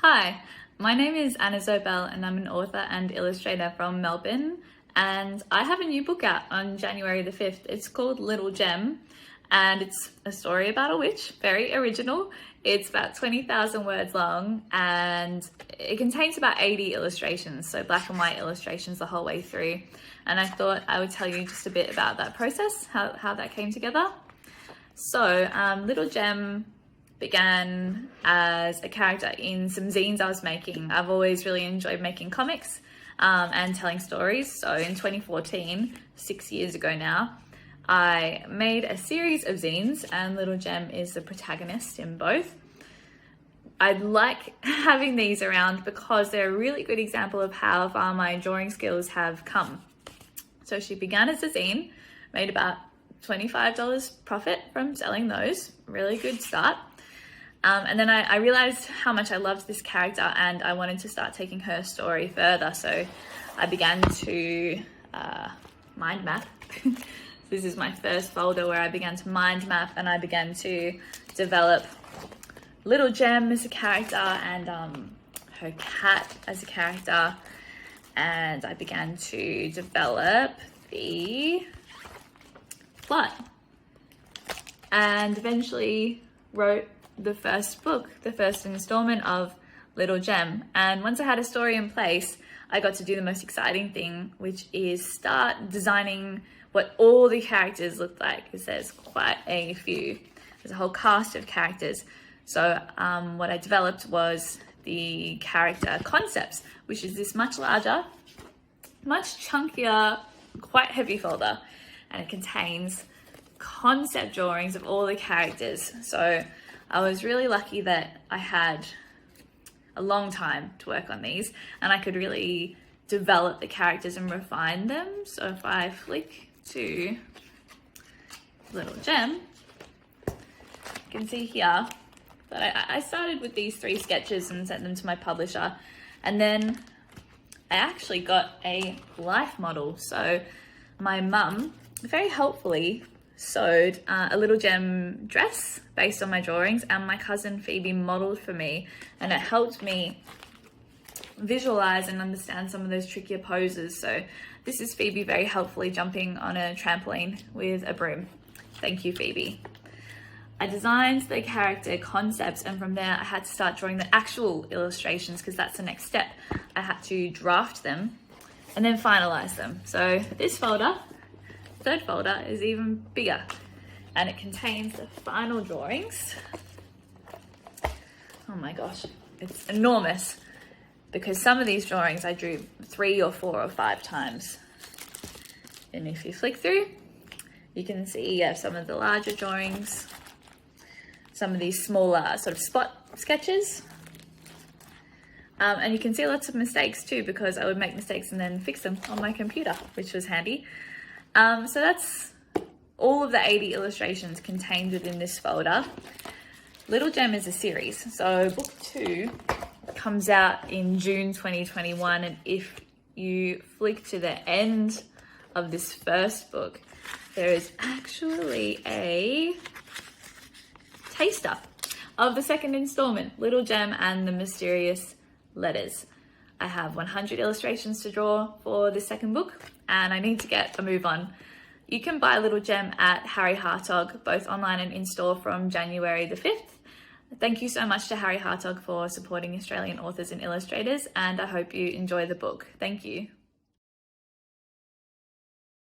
Hi, my name is Anna Zobel and I'm an author and illustrator from Melbourne, and I have a new book out on January the 5th. It's called Little Gem and it's a story about a witch, very original. It's about 20,000 words long and it contains about 80 illustrations, so black and white illustrations the whole way through. And I thought I would tell you just a bit about that process, how that came together. So Little Gem began as a character in some zines I was making. I've always really enjoyed making comics and telling stories. So in 2014, 6 years ago now, I made a series of zines and Little Gem is the protagonist in both. I like having these around because they're a really good example of how far my drawing skills have come. So she began as a zine, made about $25 profit from selling those, really good start. And then I realized how much I loved this character and I wanted to start taking her story further. So I began to mind map. This is my first folder where I began to mind map and I began to develop Little Gem as a character and her cat as a character. And I began to develop the plot and eventually wrote the first book, the first installment of Little Gem. And once I had a story in place, I got to do the most exciting thing, which is start designing what all the characters look like, because there's quite a few. There's a whole cast of characters. So what I developed was the character concepts, which is this much larger, much chunkier, quite heavy folder, and it contains concept drawings of all the characters. So I was really lucky that I had a long time to work on these and I could really develop the characters and refine them. So if I flick to Little Gem, you can see here that I started with these 3 sketches and sent them to my publisher, and then I actually got a life model. So my mum very helpfully sewed a Little Gem dress based on my drawings, and my cousin Phoebe modeled for me, and it helped me visualize and understand some of those trickier poses. So this is Phoebe very helpfully jumping on a trampoline with a broom. Thank you, Phoebe. I designed the character concepts and from there I had to start drawing the actual illustrations because that's the next step. I had to draft them and then finalize them. So this folder, third folder, is even bigger and it contains the final drawings. Oh my gosh, it's enormous because some of these drawings I drew 3 or 4 or 5 times. And if you flick through, you can see some of the larger drawings, some of these smaller sort of spot sketches. And you can see lots of mistakes too because I would make mistakes and then fix them on my computer, which was handy. So that's all of the 80 illustrations contained within this folder. Little Gem is a series, so book 2 comes out in June 2021, and if you flick to the end of this first book, there is actually a taster of the second installment, Little Gem and the Mysterious Letters. I have 100 illustrations to draw for the second book and I need to get a move on. You can buy Little Gem at Harry Hartog, both online and in store from January the 5th. Thank you so much to Harry Hartog for supporting Australian authors and illustrators, and I hope you enjoy the book. Thank you.